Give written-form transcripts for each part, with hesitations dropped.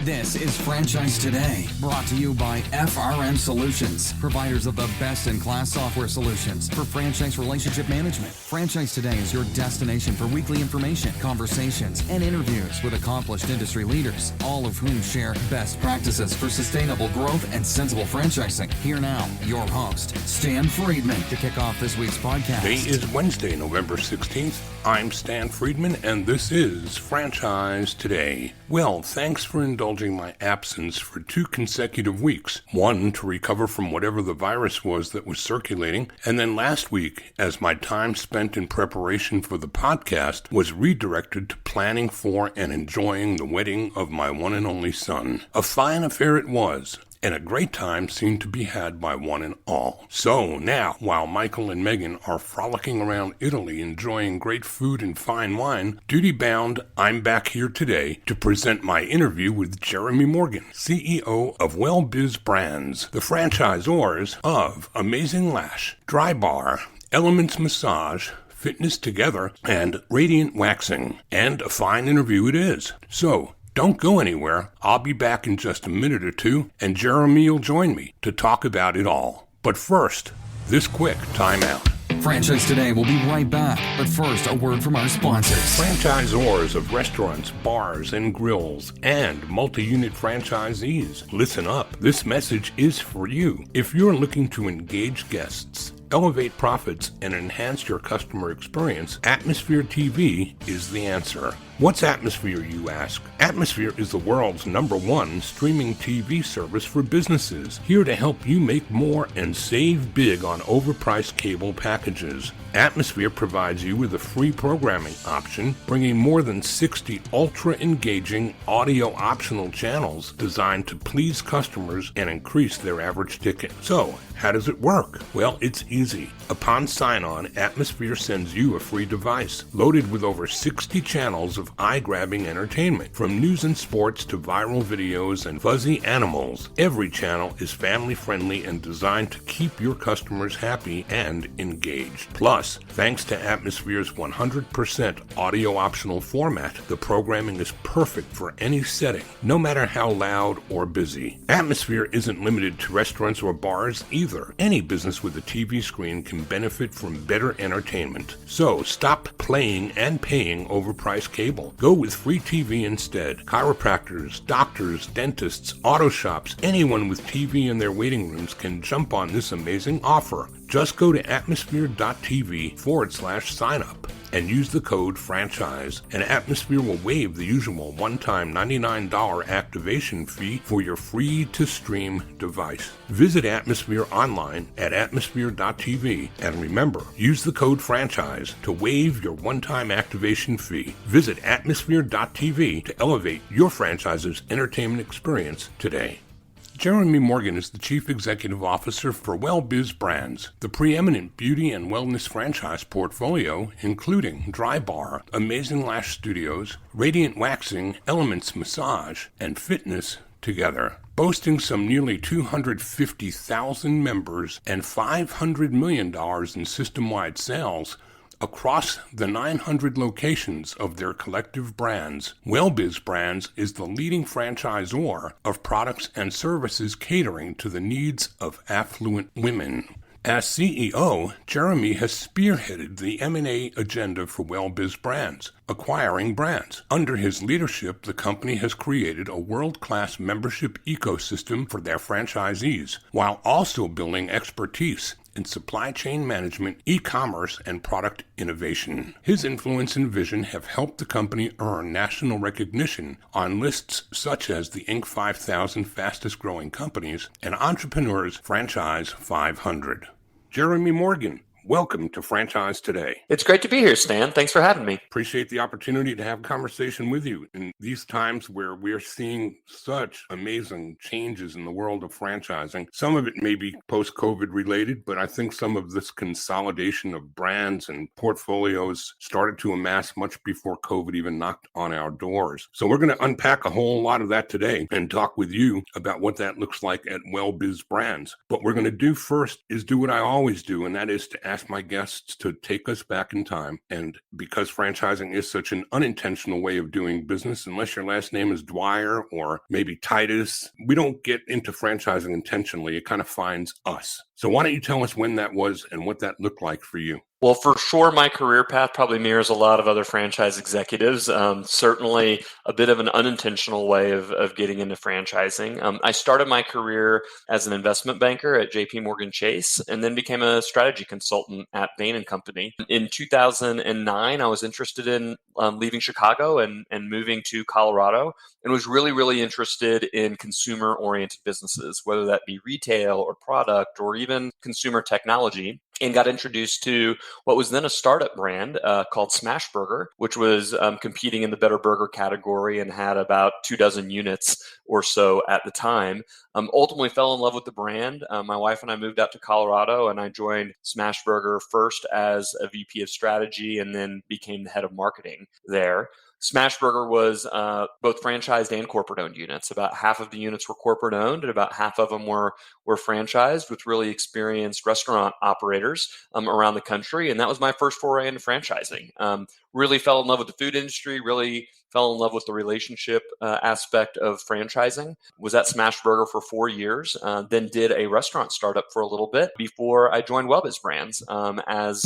This is Franchise Today, brought to you by FRM Solutions, providers of the best-in-class software solutions for franchise relationship management. Franchise Today is your destination for weekly information, conversations, and interviews with accomplished industry leaders, all of whom share best practices for sustainable growth and sensible franchising. Here now, your host, Stan Friedman, to kick off this week's podcast. Today is Wednesday, November 16th. I'm Stan Friedman, and this is Franchise Today. Well, thanks for indulging my absence for 2 consecutive weeks. One, to recover from whatever the virus was that was circulating, and then last week, as my time spent in preparation for the podcast was redirected to planning for and enjoying the wedding of my one and only son. A fine affair it was, and a great time seemed to be had by one and all. So now, while Michael and Megan are frolicking around Italy enjoying great food and fine wine, duty-bound, I'm back here today to present my interview with Jeremy Morgan, CEO of WellBiz Brands, the franchisors of Amazing Lash, Drybar, Elements Massage, Fitness Together, and Radiant Waxing. And a fine interview it is. So, don't go anywhere. I'll be back in just a minute or two, and Jeremy will join me to talk about it all. But first, this quick timeout. Franchise Today will be right back, but first, a word from our sponsors. Franchisors of restaurants, bars, and grills, and multi-unit franchisees. Listen up. This message is for you. If you're looking to engage guests, elevate profits, and enhance your customer experience, Atmosphere TV is the answer. What's Atmosphere, you ask? Atmosphere is the world's #1 streaming TV service for businesses, here to help you make more and save big on overpriced cable packages. Atmosphere provides you with a free programming option, bringing more than 60 ultra-engaging audio-optional channels designed to please customers and increase their average ticket. So, how does it work? Well, it's easy. Upon sign-on, Atmosphere sends you a free device, loaded with over 60 channels of eye-grabbing entertainment. From news and sports to viral videos and fuzzy animals, every channel is family-friendly and designed to keep your customers happy and engaged. Plus, thanks to Atmosphere's 100% audio-optional format, the programming is perfect for any setting, no matter how loud or busy. Atmosphere isn't limited to restaurants or bars either. Any business with a TV screen can benefit from better entertainment. So stop playing and paying overpriced cable. Go with free TV instead. Chiropractors, doctors, dentists, auto shops, anyone with TV in their waiting rooms can jump on this amazing offer. Just go to atmosphere.tv/sign-up and use the code FRANCHISE, and Atmosphere will waive the usual one-time $99 activation fee for your free-to-stream device. Visit Atmosphere online at atmosphere.tv, and remember, use the code FRANCHISE to waive your one-time activation fee. Visit atmosphere.tv to elevate your franchise's entertainment experience today. Jeremy Morgan is the Chief Executive Officer for WellBiz Brands, the pre-eminent beauty and wellness franchise portfolio, including Drybar, Amazing Lash Studios, Radiant Waxing, Elements Massage, and Fitness Together. Boasting some nearly 250,000 members and $500 million in system-wide sales, across the 900 locations of their collective brands, WellBiz Brands is the leading franchisor of products and services catering to the needs of affluent women. As CEO, Jeremy has spearheaded the M&A agenda for WellBiz Brands, acquiring brands. Under his leadership, the company has created a world-class membership ecosystem for their franchisees, while also building expertise in supply chain management, e-commerce, and product innovation. His influence and vision have helped the company earn national recognition on lists such as the Inc. 5000 Fastest Growing Companies and Entrepreneurs Franchise 500. Jeremy Morgan, welcome to Franchise Today. It's great to be here, Stan. Thanks for having me. Appreciate the opportunity to have a conversation with you in these times where we're seeing such amazing changes in the world of franchising. Some of it may be post-COVID related, but I think some of this consolidation of brands and portfolios started to amass much before COVID even knocked on our doors. So we're going to unpack a whole lot of that today and talk with you about what that looks like at WellBiz Brands. What we're going to do first is do what I always do, and that is to ask ask my guests to take us back in time. And because franchising is such an unintentional way of doing business, unless your last name is Dwyer or maybe Titus, we don't get into franchising intentionally. It kind of finds us. So why don't you tell us when that was and what that looked like for you? Well, for sure, my career path probably mirrors a lot of other franchise executives. Certainly a bit of an unintentional way of getting into franchising. I started my career as an investment banker at JP Morgan Chase and then became a strategy consultant at Bain & Company. In 2009, I was interested in leaving Chicago and moving to Colorado and was really, really interested in consumer-oriented businesses, whether that be retail or product or even consumer technology, and got introduced to what was then a startup brand called Smashburger, which was competing in the better burger category and had about 24 units or so at the time. Ultimately fell in love with the brand. My wife and I moved out to Colorado, and I joined Smashburger first as a VP of strategy and then became the head of marketing there. Smashburger was both franchised and corporate owned units. About half of the units were corporate owned and about half of them were franchised with really experienced restaurant operators around the country. And that was my first foray into franchising. Really fell in love with the food industry, really fell in love with the relationship aspect of franchising. Was at Smashburger for 4 years, then did a restaurant startup for a little bit before I joined WellBiz Brands as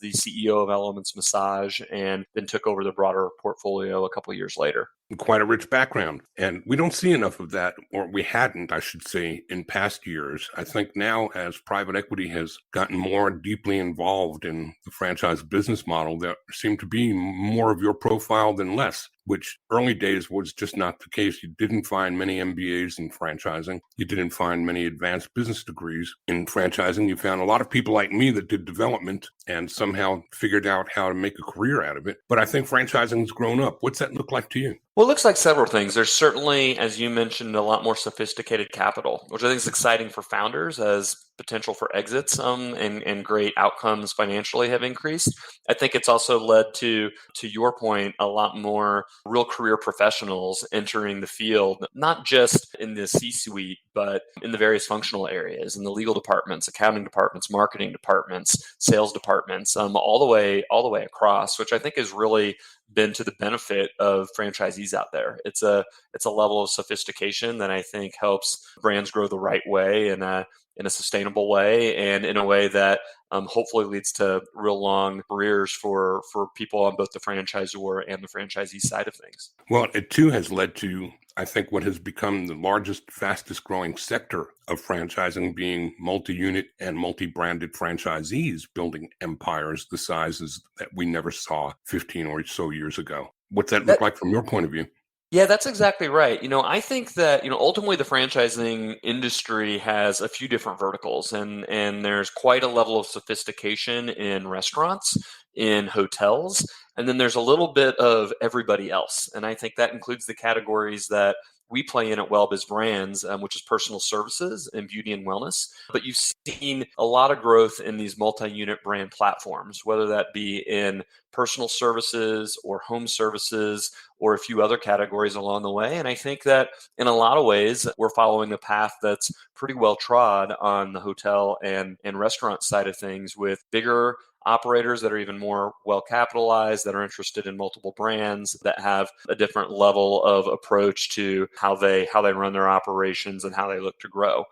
the CEO of Elements Massage, and then took over the broader portfolio a couple of years later. Quite a rich background. And we don't see enough of that, or we hadn't, I should say, in past years. I think now, as private equity has gotten more deeply involved in the franchise business model, there seemed to be more of your profile than less, which early days was just not the case. You didn't find many MBAs in franchising. You didn't find many advanced business degrees in franchising. You found a lot of people like me that did development and somehow figured out how to make a career out of it. But I think franchising has grown up. What's that look like to you? Well, it looks like several things. There's certainly, as you mentioned, a lot more sophisticated capital, which I think is exciting for founders as potential for exits and great outcomes financially have increased. I think it's also led to your point, a lot more real career professionals entering the field, not just in the C-suite, but in the various functional areas, in the legal departments, accounting departments, marketing departments, sales departments, all the way across, which I think has really been to the benefit of franchisees out there. It's a level of sophistication that I think helps brands grow the right way in a sustainable way, and in a way that hopefully leads to real long careers for people on both the franchisor and the franchisee side of things. Well, it too has led to, I think, what has become the largest, fastest growing sector of franchising, being multi-unit and multi-branded franchisees building empires the sizes that we never saw 15 or so years ago. What's that look like from your point of view? Yeah, that's exactly right. I think that, ultimately the franchising industry has a few different verticals, and there's quite a level of sophistication in restaurants, in hotels, and then there's a little bit of everybody else. And I think that includes the categories that we play in at WellBiz Brands, which is personal services and beauty and wellness. But you've seen a lot of growth in these multi-unit brand platforms, whether that be in personal services or home services or a few other categories along the way. And I think that in a lot of ways, we're following a path that's pretty well trod on the hotel and restaurant side of things, with bigger operators that are even more well capitalized, that are interested in multiple brands, that have a different level of approach to how they run their operations and how they look to grow,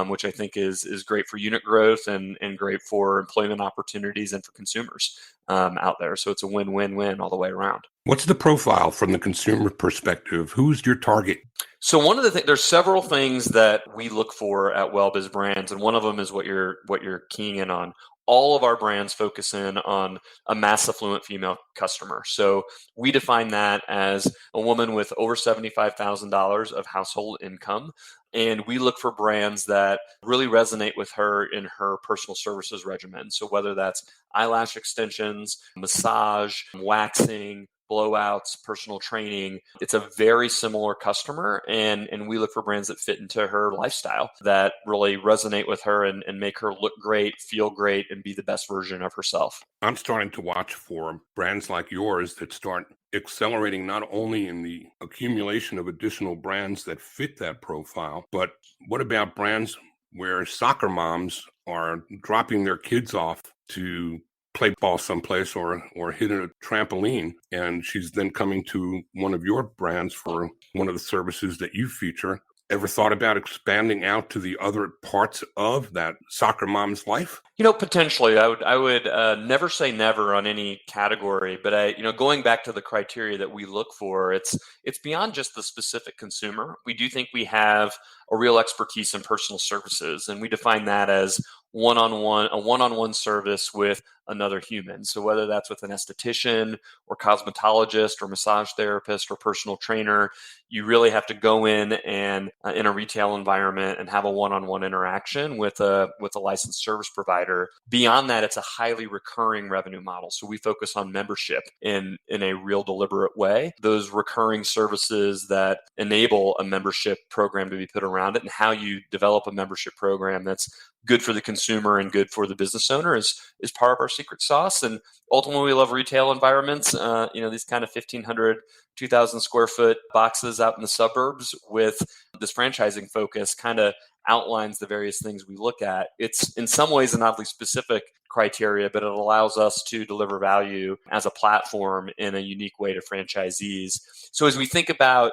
which I think is great for unit growth and great for employment opportunities and for consumers out there. So it's a win-win-win all the way around. What's the profile from the consumer perspective? Who's your target? So one of the things, there's several things that we look for at WellBiz Brands, and one of them is what you're keying in on. All of our brands focus in on a mass affluent female customer. So we define that as a woman with over $75,000 of household income. And we look for brands that really resonate with her in her personal services regimen. So whether that's eyelash extensions, massage, waxing, blowouts, personal training, it's a very similar customer. And we look for brands that fit into her lifestyle, that really resonate with her and make her look great, feel great, and be the best version of herself. I'm starting to watch for brands like yours that start accelerating not only in the accumulation of additional brands that fit that profile, but what about brands where soccer moms are dropping their kids off to play ball someplace or hit a trampoline, and she's then coming to one of your brands for one of the services that you feature. Ever thought about expanding out to the other parts of that soccer mom's life? Potentially, I would never say never on any category, but going back to the criteria that we look for, it's beyond just the specific consumer. We do think we have a real expertise in personal services, and we define that as a one-on-one service with another human. So whether that's with an esthetician or cosmetologist or massage therapist or personal trainer, you really have to go in and in a retail environment and have a one-on-one interaction with a licensed service provider. Beyond that, it's a highly recurring revenue model. So we focus on membership in a real deliberate way. Those recurring services that enable a membership program to be put around it, and how you develop a membership program that's good for the consumer and good for the business owner is part of our secret sauce. And ultimately, we love retail environments. These kind of 1,500, 2,000 square foot boxes out in the suburbs with this franchising focus kind of outlines the various things we look at. It's in some ways an oddly specific criteria, but it allows us to deliver value as a platform in a unique way to franchisees. So as we think about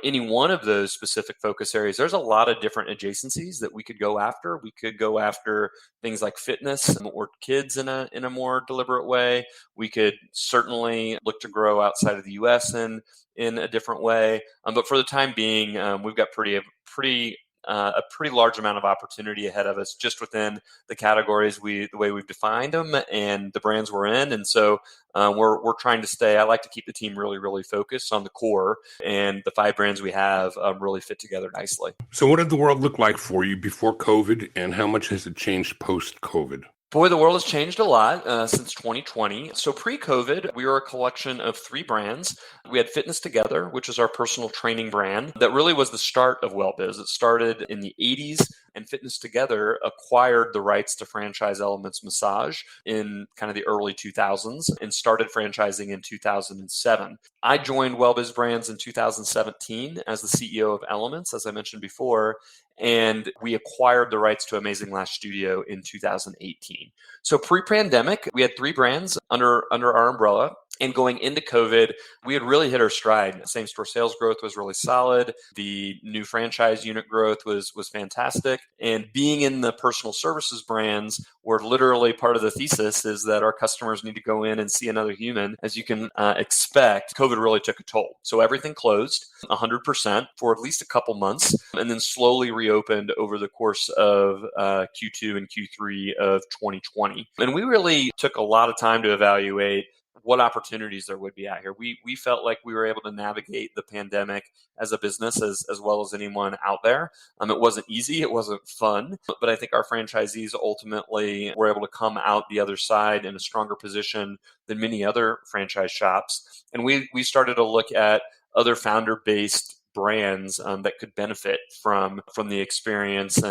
any one of those specific focus areas, there's a lot of different adjacencies that we could go after. We could go after things like fitness or kids in a more deliberate way. We could certainly look to grow outside of the U.S. in a different way. But for the time being, we've got a pretty large amount of opportunity ahead of us just within the categories the way we've defined them and the brands we're in. And so we're trying to stay. I like to keep the team really, really focused on the core, and the 5 brands we have really fit together nicely. So what did the world look like for you before COVID, and how much has it changed post-COVID? Boy, the world has changed a lot since 2020. So pre-COVID, we were a collection of 3 brands. We had Fitness Together, which is our personal training brand. That really was the start of WellBiz. It started in the 80s, and Fitness Together acquired the rights to franchise Elements Massage in kind of the early 2000s and started franchising in 2007. I joined WellBiz Brands in 2017 as the CEO of Elements, as I mentioned before, and we acquired the rights to Amazing Lash Studio in 2018. So pre-pandemic, we had 3 brands under our umbrella. And going into COVID, we had really hit our stride. Same-store sales growth was really solid. The new franchise unit growth was fantastic. And being in the personal services brands, where literally part of the thesis is that our customers need to go in and see another human, as you can expect, COVID really took a toll. So everything closed 100% for at least a couple months, and then slowly reopened over the course of Q2 and Q3 of 2020. And we really took a lot of time to evaluate what opportunities there would be out here. We felt like we were able to navigate the pandemic as a business as well as anyone out there. It wasn't easy. It wasn't fun. But I think our franchisees ultimately were able to come out the other side in a stronger position than many other franchise shops. And we started to look at other founder-based brands that could benefit from the experience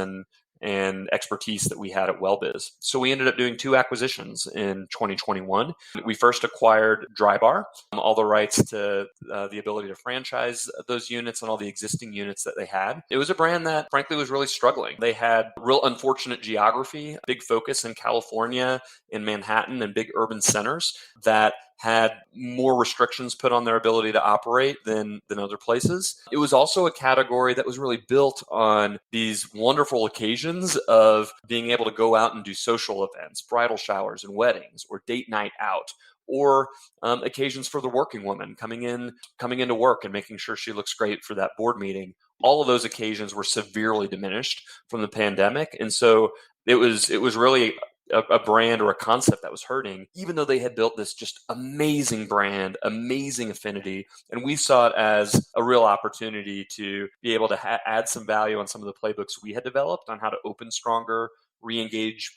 and expertise that we had at WellBiz. So we ended up doing 2 acquisitions in 2021. We first acquired Drybar, all the rights to the ability to franchise those units and all the existing units that they had. It was a brand that frankly was really struggling. They had real unfortunate geography, big focus in California, in Manhattan, and big urban centers that had more restrictions put on their ability to operate than other places. It was also a category that was really built on these wonderful occasions of being able to go out and do social events, bridal showers and weddings, or date night out, or occasions for the working woman coming into work and making sure she looks great for that board meeting. All of those occasions were severely diminished from the pandemic. And so it was really a brand or a concept that was hurting, even though they had built this just amazing brand, amazing affinity. And we saw it as a real opportunity to be able to add some value on some of the playbooks we had developed on how to open stronger, re-engage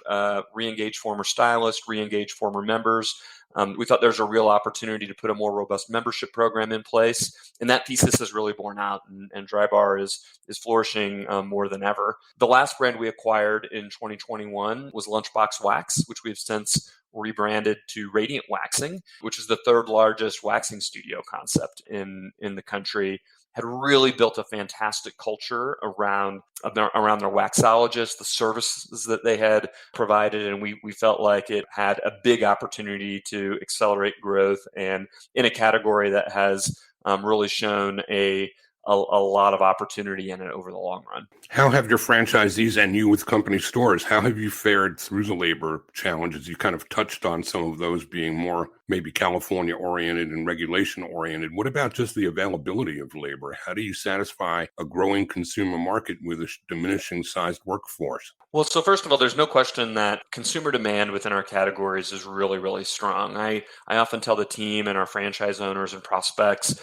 former stylists, re-engage former members. We thought there's a real opportunity to put a more robust membership program in place. And that thesis has really borne out, and Drybar is flourishing more than ever. The last brand we acquired in 2021 was Lunchbox Wax, which we've since rebranded to Radiant Waxing, which is the third largest waxing studio concept in the country, had really built a fantastic culture around their waxologists, the services that they had provided, and we felt like it had a big opportunity to accelerate growth, and in a category that has really shown a lot of opportunity in it over the long run. How have your franchisees and you with company stores, how have you fared through the labor challenges? You kind of touched on some of those being more maybe California oriented and regulation oriented. What about just the availability of labor? How do you satisfy a growing consumer market with a diminishing sized workforce? Well, so first of all, there's no question that consumer demand within our categories is really, really strong. I often tell the team and our franchise owners and prospects,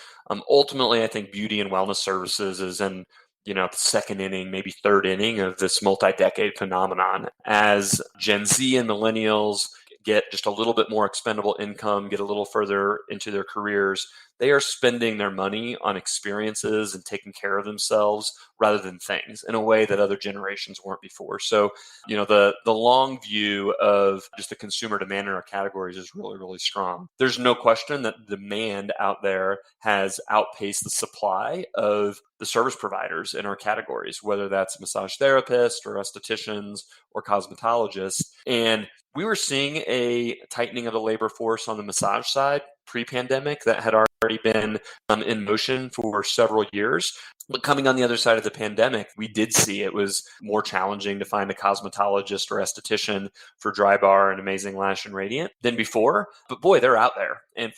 ultimately, I think beauty and wellness services is in the second inning, maybe third inning of this multi-decade phenomenon. As Gen Z and millennials get just a little bit more expendable income, get a little further into their careers, they are spending their money on experiences and taking care of themselves rather than things in a way that other generations weren't before. So, the long view of just the consumer demand in our categories is really, really strong. There's no question that demand out there has outpaced the supply of the service providers in our categories, whether that's massage therapists or estheticians or cosmetologists. And we were seeing a tightening of the labor force on the massage side pre-pandemic that had already been in motion for several years. But coming on the other side of the pandemic, we did see it was more challenging to find a cosmetologist or esthetician for Drybar and Amazing Lash and Radiant than before. But boy, they're out there. And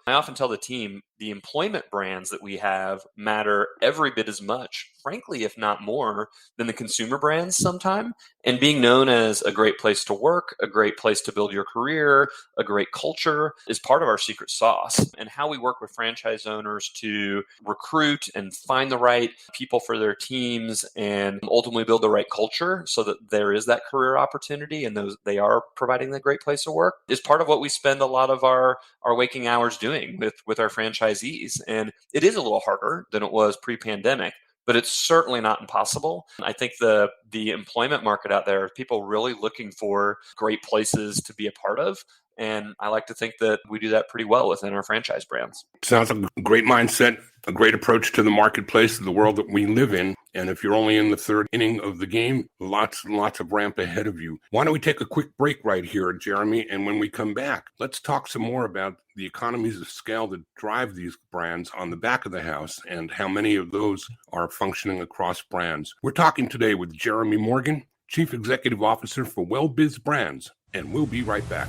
I often tell the team, the employment brands that we have matter every bit as much, frankly, if not more, than the consumer brands sometime. And being known as a great place to work, a great place to build your career, a great culture is part of our secret sauce. And how we work with franchise owners to recruit and find the right people for their teams and ultimately build the right culture so that there is that career opportunity and they are providing the great place to work is part of what we spend a lot of our waking hours doing with our franchisees. And it is a little harder than it was pre-pandemic, but it's certainly not impossible. I think the employment market out there, people really looking for great places to be a part of. And I like to think that we do that pretty well within our franchise brands. Sounds like a great mindset, a great approach to the marketplace, the world that we live in. And if you're only in the third inning of the game, lots and lots of ramp ahead of you. Why don't we take a quick break right here, Jeremy? And when we come back, let's talk some more about the economies of scale that drive these brands on the back of the house and how many of those are functioning across brands. We're talking today with Jeremy Morgan, Chief Executive Officer for WellBiz Brands, and we'll be right back.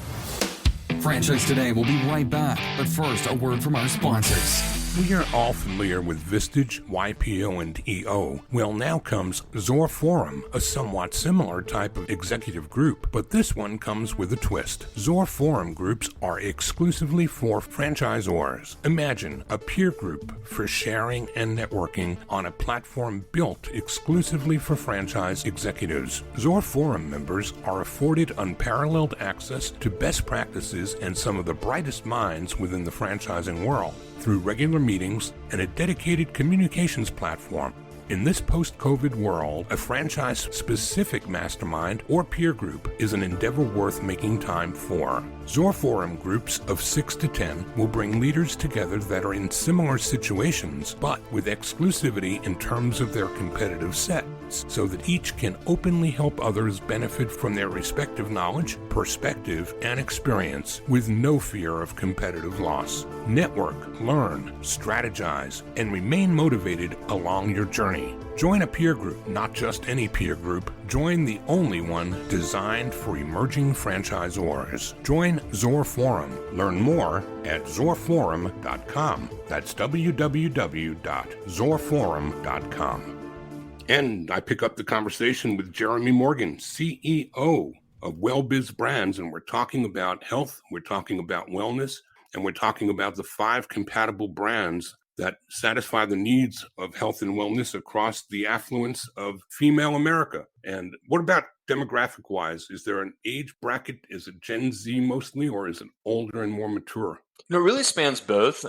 Franchise Today will be right back, but first, a word from our sponsors. We are all familiar with Vistage, YPO, and EO. Well, now comes Zor Forum, a somewhat similar type of executive group, but this one comes with a twist. Zor Forum groups are exclusively for franchisors. Imagine a peer group for sharing and networking on a platform built exclusively for franchise executives. Zor Forum members are afforded unparalleled access to best practices and some of the brightest minds within the franchising world through regular meetings and a dedicated communications platform. In this post-COVID world, a franchise-specific mastermind or peer group is an endeavor worth making time for. Zor Forum groups of 6 to 10 will bring leaders together that are in similar situations, but with exclusivity in terms of their competitive sets, so that each can openly help others benefit from their respective knowledge, perspective, and experience with no fear of competitive loss. Network, learn, strategize, and remain motivated along your journey. Join a peer group, not just any peer group. Join the only one designed for emerging franchisors. Join Zor Forum. Learn more at zorforum.com. That's www.zorforum.com. And I pick up the conversation with Jeremy Morgan, CEO of WellBiz Brands, and we're talking about health, we're talking about wellness, and we're talking about the 5 compatible brands that satisfy the needs of health and wellness across the affluence of female America. And what about demographic-wise? Is there an age bracket? Is it Gen Z mostly, or is it older and more mature? It really spans both.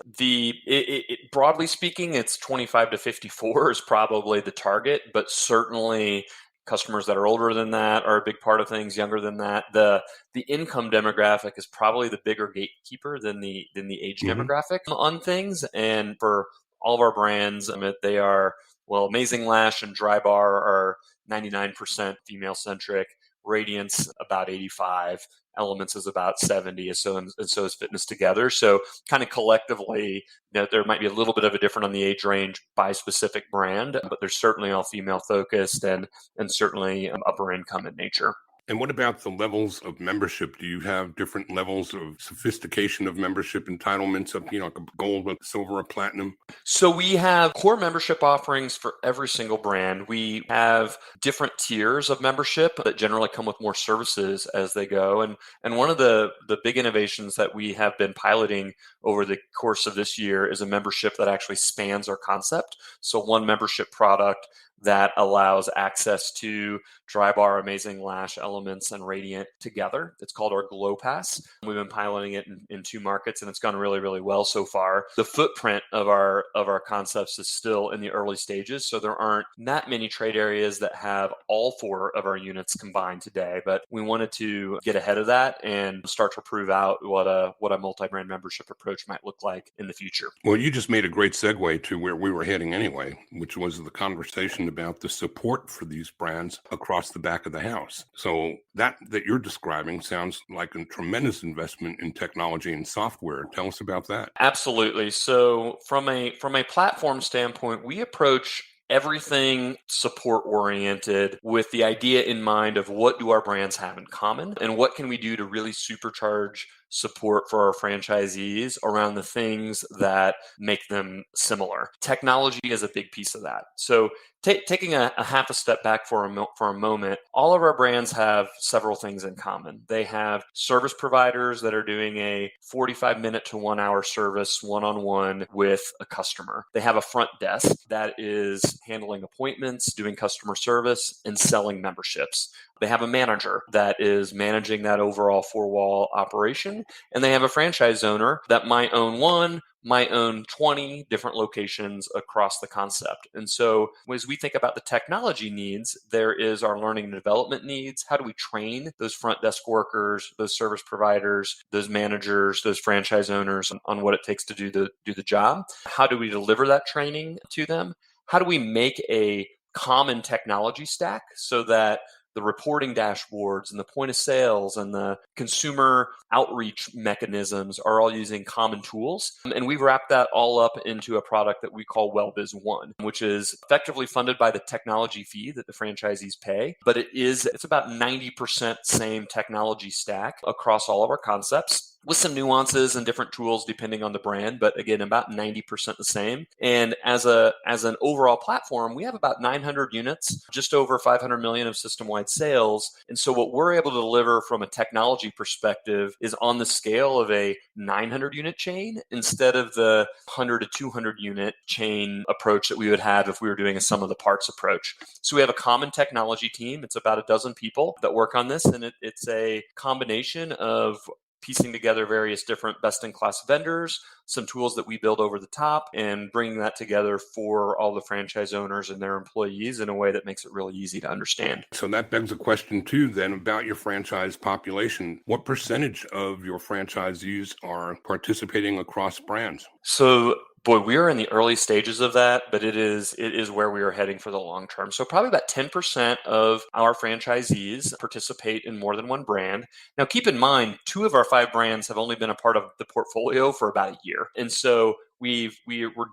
Broadly speaking, it's 25 to 54 is probably the target, but certainly Customers that are older than that are a big part of things, younger than that. The income demographic is probably the bigger gatekeeper than the age demographic on things. And for all of our brands, they are, Amazing Lash and Drybar are 99% female centric. Radiance about 85, Elements is about 70, and so is Fitness Together. So kind of collectively, there might be a little bit of a different on the age range by specific brand, but they're certainly all female focused and certainly upper income in nature. And what about the levels of membership? Do you have different levels of sophistication of membership entitlements of, like a gold, a silver, a platinum? So we have core membership offerings for every single brand. We have different tiers of membership that generally come with more services as they go. And one of the big innovations that we have been piloting over the course of this year is a membership that actually spans our concept. So one membership product that allows access to Drybar, Amazing Lash, Elements, and Radiant together. It's called our Glow Pass. We've been piloting it in 2 markets, and it's gone really, really well so far. The footprint of our concepts is still in the early stages, so there aren't that many trade areas that have all 4 of our units combined today. But we wanted to get ahead of that and start to prove out what a multi-brand membership approach might look like in the future. Well, you just made a great segue to where we were heading anyway, which was the conversation about the support for these brands across the back of the house. So that you're describing sounds like a tremendous investment in technology and software. Tell us about that. Absolutely. So from a platform standpoint, we approach everything support oriented with the idea in mind of what do our brands have in common and what can we do to really supercharge support for our franchisees around the things that make them similar. Technology is a big piece of that. So taking a half a step back for a moment, all of our brands have several things in common. They have service providers that are doing a 45-minute to 1-hour service one-on-one with a customer. They have a front desk that is handling appointments, doing customer service, and selling memberships. They have a manager that is managing that overall 4-wall operation. And they have a franchise owner that might own 1, might own 20 different locations across the concept. And so as we think about the technology needs, there is our learning and development needs. How do we train those front desk workers, those service providers, those managers, those franchise owners on what it takes to do the job? How do we deliver that training to them? How do we make a common technology stack so that the reporting dashboards and the point of sales and the consumer outreach mechanisms are all using common tools? And we've wrapped that all up into a product that we call WellBiz One, which is effectively funded by the technology fee that the franchisees pay. But it's about 90% same technology stack across all of our concepts, with some nuances and different tools depending on the brand, but again, about 90% the same. And as an overall platform, we have about 900 units, just over 500 million of system-wide sales. And so what we're able to deliver from a technology perspective is on the scale of a 900 unit chain instead of the 100 to 200 unit chain approach that we would have if we were doing a sum of the parts approach. So we have a common technology team. It's about a dozen people that work on this, and it's a combination of piecing together various different best-in-class vendors, some tools that we build over the top, and bringing that together for all the franchise owners and their employees in a way that makes it really easy to understand. So that begs a question, too, then, about your franchise population. What percentage of your franchisees are participating across brands? So, boy, we are in the early stages of that, but it is where we are heading for the long term. So probably about 10% of our franchisees participate in more than one brand. Now, keep in mind, 2 of our 5 brands have only been a part of the portfolio for about a year. And so we're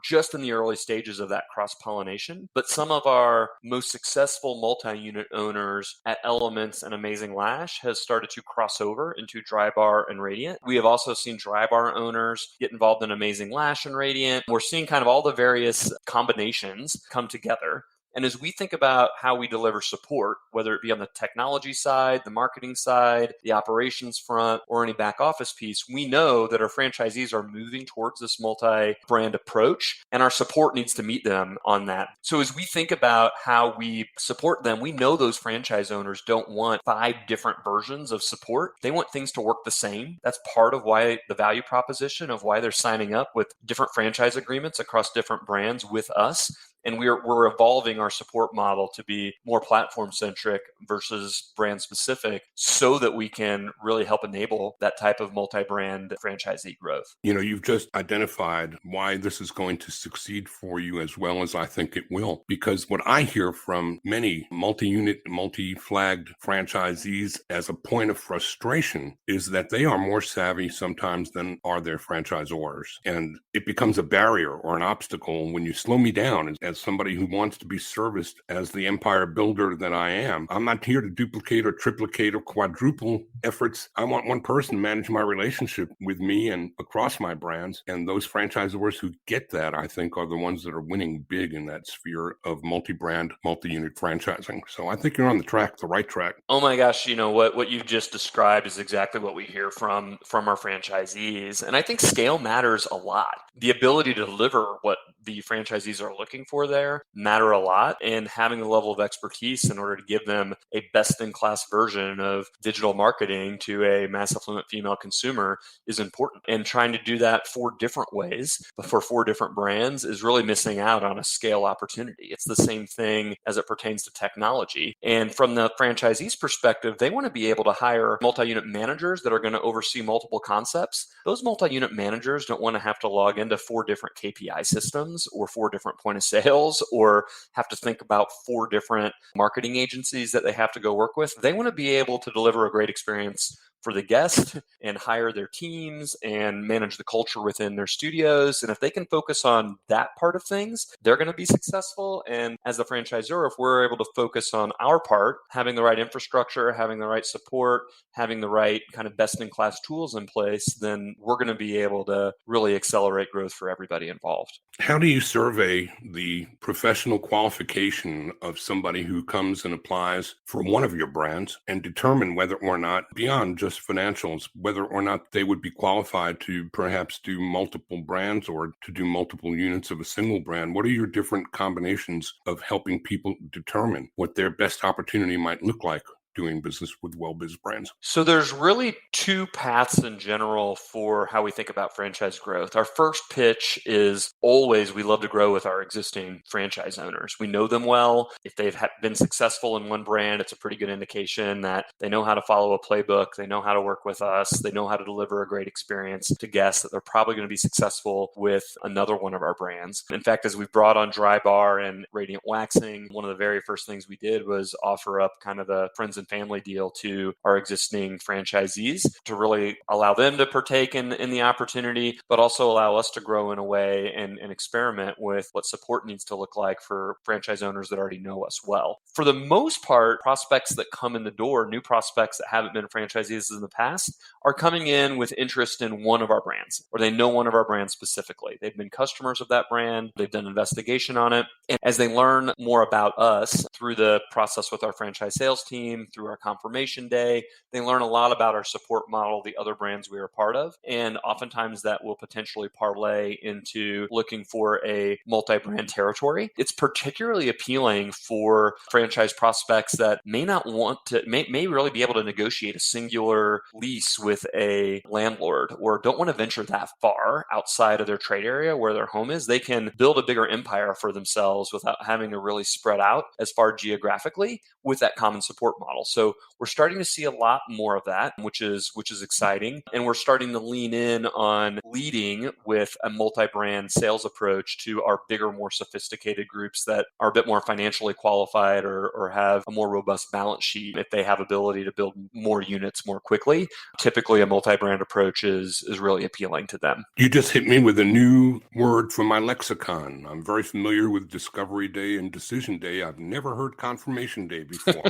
just in the early stages of that cross-pollination, but some of our most successful multi-unit owners at Elements and Amazing Lash has started to cross over into Drybar and Radiant. We have also seen Drybar owners get involved in Amazing Lash and Radiant. We're seeing kind of all the various combinations come together. And as we think about how we deliver support, whether it be on the technology side, the marketing side, the operations front, or any back office piece, we know that our franchisees are moving towards this multi-brand approach, and our support needs to meet them on that. So as we think about how we support them, we know those franchise owners don't want 5 different versions of support. They want things to work the same. That's part of why the value proposition of why they're signing up with different franchise agreements across different brands with us. And we're evolving our our support model to be more platform centric versus brand specific so that we can really help enable that type of multi-brand franchisee growth. You've just identified why this is going to succeed for you as well as I think it will. Because what I hear from many multi-unit, multi-flagged franchisees as a point of frustration is that they are more savvy sometimes than are their franchisors. And it becomes a barrier or an obstacle when you slow me down as somebody who wants to be serviced as the empire builder that I am. I'm not here to duplicate or triplicate or quadruple efforts. I want one person to manage my relationship with me and across my brands. And those franchisors who get that, I think, are the ones that are winning big in that sphere of multi-brand, multi-unit franchising. So I think you're on the right track. Oh my gosh, what you've just described is exactly what we hear from our franchisees. And I think scale matters a lot. The ability to deliver what the franchisees are looking for there matter a lot, and having the level of expertise in order to give them a best-in-class version of digital marketing to a mass affluent female consumer is important. And trying to do that 4 different ways for 4 different brands is really missing out on a scale opportunity. It's the same thing as it pertains to technology. And from the franchisee's perspective, they want to be able to hire multi-unit managers that are going to oversee multiple concepts. Those multi-unit managers don't want to have to log into 4 different KPI systems or 4 different point of sales or have to think about 4 different marketing agencies that they have to go work with. They want to be able to deliver a great experience for the guest and hire their teams and manage the culture within their studios. And if they can focus on that part of things, they're going to be successful. And as the franchisor, if we're able to focus on our part, having the right infrastructure, having the right support, having the right kind of best-in-class tools in place, then we're going to be able to really accelerate growth for everybody involved. How do you survey the professional qualification of somebody who comes and applies for one of your brands and determine whether or not, beyond just financials, whether or not they would be qualified to perhaps do multiple brands or to do multiple units of a single brand? What are your different combinations of helping people determine what their best opportunity might look like doing business with WellBiz Brands? So there's really 2 paths in general for how we think about franchise growth. Our first pitch is always we love to grow with our existing franchise owners. We know them well. If they've been successful in one brand, it's a pretty good indication that they know how to follow a playbook. They know how to work with us. They know how to deliver a great experience to guests, that they're probably going to be successful with another one of our brands. In fact, as we've brought on Drybar and Radiant Waxing, one of the very first things we did was offer up kind of the friends and family deal to our existing franchisees to really allow them to partake in the opportunity, but also allow us to grow in a way and experiment with what support needs to look like for franchise owners that already know us well. For the most part, prospects that come in the door, new prospects that haven't been franchisees in the past, are coming in with interest in one of our brands, or they know one of our brands specifically. They've been customers of that brand. They've done investigation on it. And as they learn more about us through the process with our franchise sales team, through our confirmation day, they learn a lot about our support model, the other brands we are a part of. And oftentimes that will potentially parlay into looking for a multi-brand territory. It's particularly appealing for franchise prospects that may not want to, may really be able to negotiate a singular lease with a landlord, or don't want to venture that far outside of their trade area where their home is. They can build a bigger empire for themselves without having to really spread out as far geographically with that common support model. So we're starting to see a lot more of that, which is exciting. And we're starting to lean in on leading with a multi-brand sales approach to our bigger, more sophisticated groups that are a bit more financially qualified or have a more robust balance sheet. If they have ability to build more units more quickly, typically a multi-brand approach is really appealing to them. You just hit me with a new word from my lexicon. I'm very familiar with Discovery Day and Decision Day. I've never heard Confirmation Day before.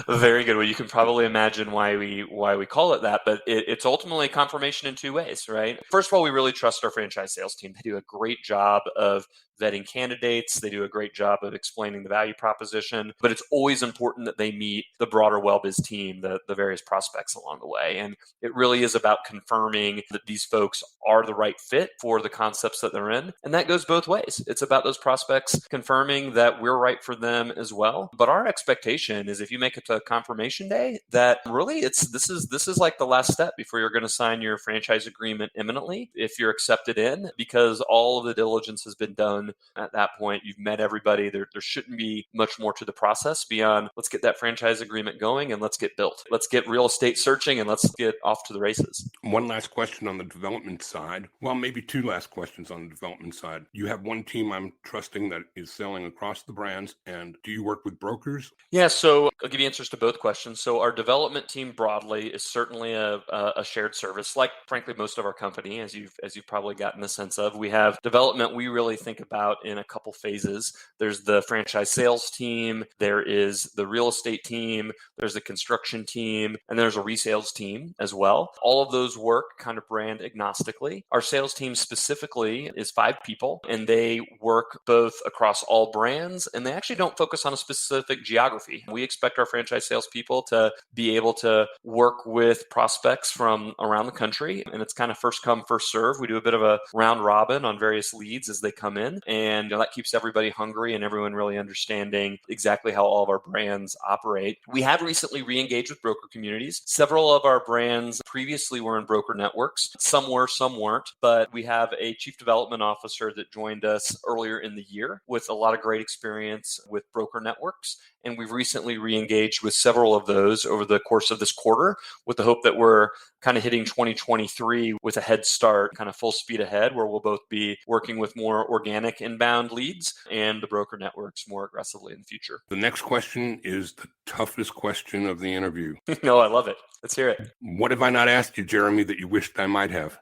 Very good. Well, you can probably imagine why we call it that, but it's ultimately confirmation in 2 ways, right? First of all, we really trust our franchise sales team. They do a great job of vetting candidates. They do a great job of explaining the value proposition, but it's always important that they meet the broader WellBiz team, the various prospects along the way. And it really is about confirming that these folks are the right fit for the concepts that they're in. And that goes both ways. It's about those prospects confirming that we're right for them as well. But our expectation is if you make it to confirmation day, that really this is like the last step before you're going to sign your franchise agreement imminently if you're accepted in, because all of the diligence has been done done at that point. You've met everybody. There shouldn't be much more to the process beyond let's get that franchise agreement going and let's get built. Let's get real estate searching and let's get off to the races. One last question on the development side. Well, maybe two last questions on the development side. You have one team I'm trusting that is selling across the brands, and do you work with brokers? Yeah, so I'll give you answers to both questions. So our development team broadly is certainly a shared service, like frankly most of our company, as you've probably gotten a sense of. We have development we really think about in a couple phases. There's the franchise sales team, there is the real estate team, there's the construction team, and there's a resales team as well. All of those work kind of brand agnostically. Our sales team specifically is 5 people, and they work both across all brands, and they actually don't focus on a specific geography. We expect our franchise salespeople to be able to work with prospects from around the country, and it's kind of first come, first serve. We do a bit of a round robin on various leads as they come in, and that keeps everybody hungry and everyone really understanding exactly how all of our brands operate. We have recently re-engaged with broker communities. Several of our brands previously were in broker networks. Some were, some weren't, but we have a chief development officer that joined us earlier in the year with a lot of great experience with broker networks. And we've recently re-engaged with several of those over the course of this quarter with the hope that we're kind of hitting 2023 with a head start, kind of full speed ahead, where we'll both be working with more organic inbound leads and the broker networks more aggressively in the future. The next question is the toughest question of the interview. No, I love it. Let's hear it. What have I not asked you, Jeremy, that you wished I might have?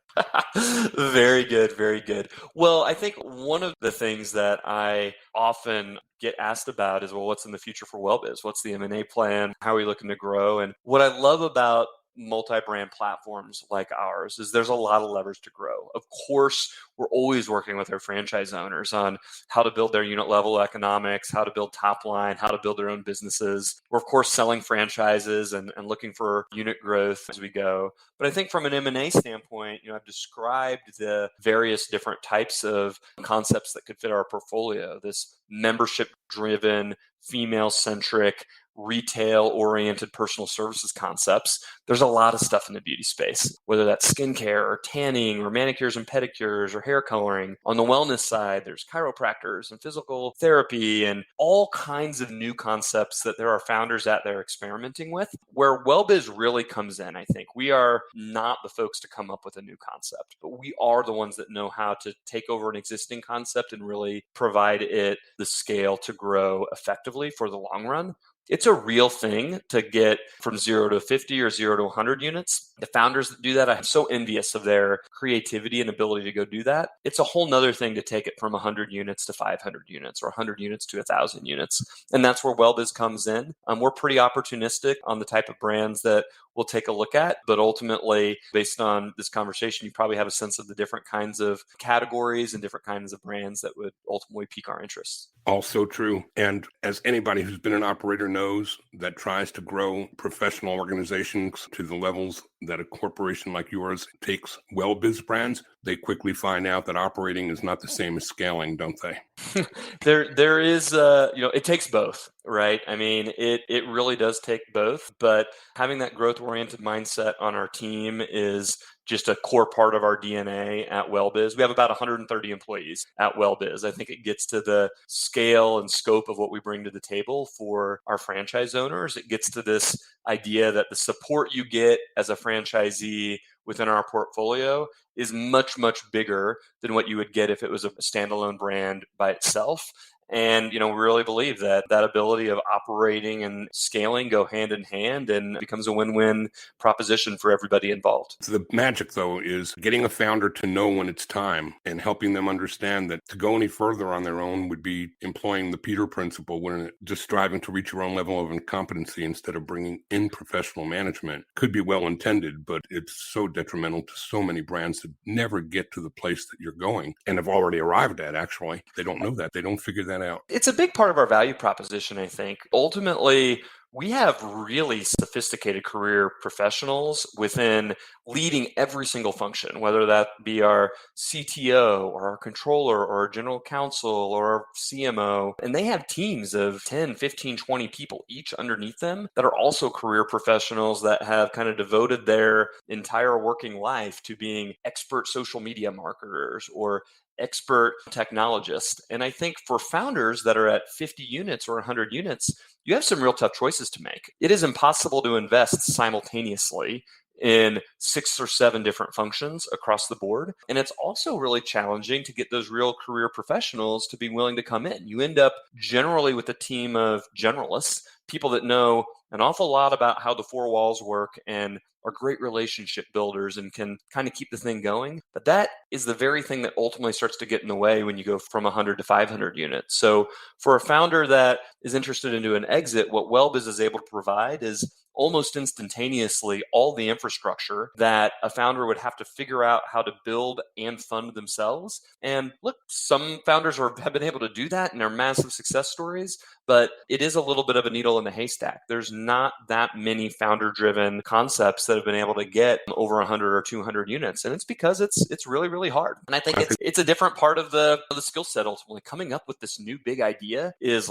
Very good. Very good. Well, I think one of the things that I often get asked about is, well, what's in the future for WellBiz? What's the M&A plan? How are we looking to grow? And what I love about multi-brand platforms like ours is there's a lot of levers to grow. Of course, we're always working with our franchise owners on how to build their unit level economics, how to build top line, how to build their own businesses. We're of course selling franchises and looking for unit growth as we go. But I think from an M&A standpoint, I've described the various different types of concepts that could fit our portfolio. This membership driven, female centric, retail-oriented personal services concepts. There's a lot of stuff in the beauty space, whether that's skincare or tanning or manicures and pedicures or hair coloring. On the wellness side, there's chiropractors and physical therapy and all kinds of new concepts that there are founders out there experimenting with. Where WellBiz really comes in, I think, we are not the folks to come up with a new concept, but we are the ones that know how to take over an existing concept and really provide it the scale to grow effectively for the long run. It's a real thing to get from 0 to 50 or 0 to 100 units. The founders that do that, I'm so envious of their creativity and ability to go do that. It's a whole nother thing to take it from 100 units to 500 units or 100 units to 1,000 units. And that's where WellBiz comes in. We're pretty opportunistic on the type of brands that we'll take a look at. But ultimately, based on this conversation, you probably have a sense of the different kinds of categories and different kinds of brands that would ultimately pique our interests. Also true. And as anybody who's been an operator knows, that tries to grow professional organizations to the levels that a corporation like yours takes WellBiz Brands, they quickly find out that operating is not the same as scaling, don't they? There is, it takes both, right? I mean, it really does take both, but having that growth-oriented mindset on our team is just a core part of our DNA at WellBiz. We have about 130 employees at WellBiz. I think it gets to the scale and scope of what we bring to the table for our franchise owners. It gets to this idea that the support you get as a franchisee within our portfolio is much, much bigger than what you would get if it was a standalone brand by itself. And, we really believe that ability of operating and scaling go hand in hand and becomes a win-win proposition for everybody involved. So the magic, though, is getting a founder to know when it's time and helping them understand that to go any further on their own would be employing the Peter principle, when just striving to reach your own level of incompetency instead of bringing in professional management. Could be well intended, but it's so detrimental to so many brands that never get to the place that you're going and have already arrived at, actually. They don't know that. They don't figure that out. It's a big part of our value proposition, I think. Ultimately, we have really sophisticated career professionals within leading every single function, whether that be our CTO or our controller or our general counsel or our CMO. And they have teams of 10, 15, 20 people each underneath them that are also career professionals that have kind of devoted their entire working life to being expert social media marketers or expert technologist. And I think for founders that are at 50 units or 100 units, you have some real tough choices to make. It is impossible to invest simultaneously in 6 or 7 different functions across the board. And it's also really challenging to get those real career professionals to be willing to come in. You end up generally with a team of generalists, people that know an awful lot about how the 4 walls work and are great relationship builders and can kind of keep the thing going. But that is the very thing that ultimately starts to get in the way when you go from 100 to 500 units. So for a founder that is interested in doing an exit, what WellBiz is able to provide is almost instantaneously all the infrastructure that a founder would have to figure out how to build and fund themselves. And look, some founders have been able to do that and are massive success stories, but it is a little bit of a needle in the haystack. There's not that many founder-driven concepts that have been able to get over 100 or 200 units. And it's because it's really, really hard. And I think it's a different part of the skill set ultimately. Coming up with this new big idea is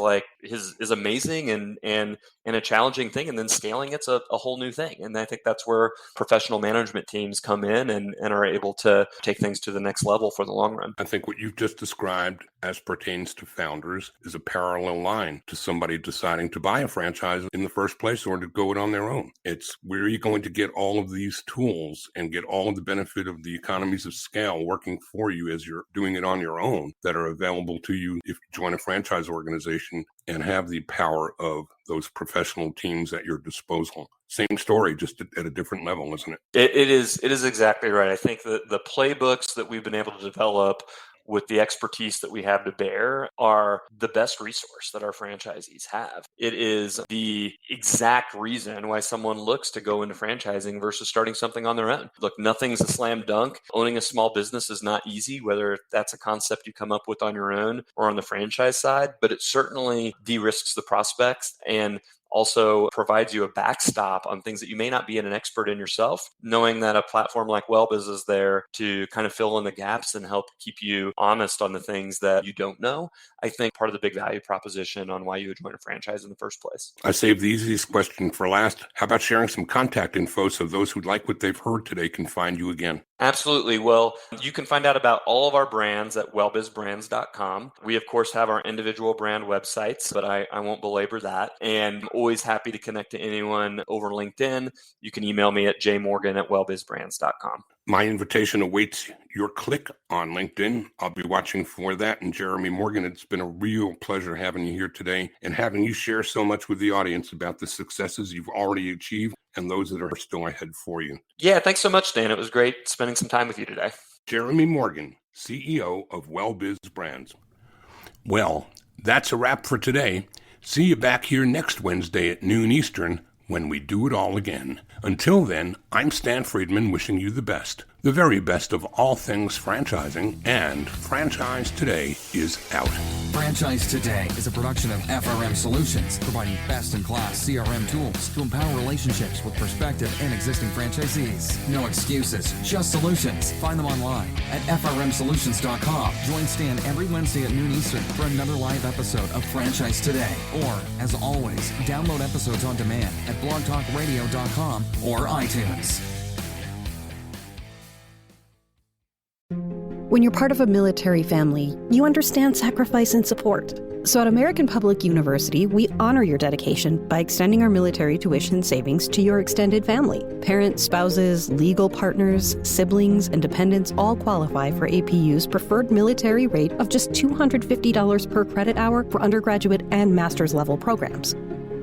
amazing and a challenging thing. And then scaling it's a whole new thing. And I think that's where professional management teams come in and are able to take things to the next level for the long run. I think what you've just described as pertains to founders is a parallel line to somebody deciding to buy a franchise in the first place or to go it on their own. It's where are you going to get all of these tools and get all of the benefit of the economies of scale working for you as you're doing it on your own that are available to you if you join a franchise organization and have the power of those professional teams at your disposal. Same story, just at a different level, isn't it? It is exactly right. I think that the playbooks that we've been able to develop with the expertise that we have to bear are the best resource that our franchisees have. It is the exact reason why someone looks to go into franchising versus starting something on their own. Look, nothing's a slam dunk. Owning a small business is not easy, whether that's a concept you come up with on your own or on the franchise side, but it certainly de-risks the prospects and also provides you a backstop on things that you may not be an expert in yourself, knowing that a platform like WellBiz is there to kind of fill in the gaps and help keep you honest on the things that you don't know. I think part of the big value proposition on why you would join a franchise in the first place. I saved the easiest question for last. How about sharing some contact info so those who like what they've heard today can find you again? Absolutely. Well, you can find out about all of our brands at wellbizbrands.com. We, of course, have our individual brand websites, but I won't belabor that. And always happy to connect to anyone over LinkedIn. You can email me at jmorgan@wellbizbrands.com. My invitation awaits your click on LinkedIn. I'll be watching for that. And Jeremy Morgan, it's been a real pleasure having you here today and having you share so much with the audience about the successes you've already achieved and those that are still ahead for you. Yeah, thanks so much, Dan. It was great spending some time with you today. Jeremy Morgan, CEO of WellBiz Brands. Well, that's a wrap for today. See you back here next Wednesday at noon Eastern when we do it all again. Until then, I'm Stan Friedman wishing you the best, the very best of all things franchising, and Franchise Today is out. Franchise Today is a production of FRM Solutions, providing best-in-class CRM tools to empower relationships with prospective and existing franchisees. No excuses, just solutions. Find them online at frmsolutions.com. Join Stan every Wednesday at noon Eastern for another live episode of Franchise Today. Or, as always, download episodes on demand at blogtalkradio.com or iTunes. When you're part of a military family, you understand sacrifice and support. So at American Public University, we honor your dedication by extending our military tuition savings to your extended family. Parents, spouses, legal partners, siblings, and dependents all qualify for APU's preferred military rate of just $250 per credit hour for undergraduate and master's level programs.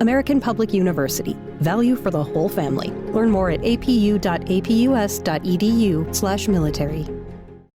American Public University. Value for the whole family. Learn more at apu.apus.edu/military.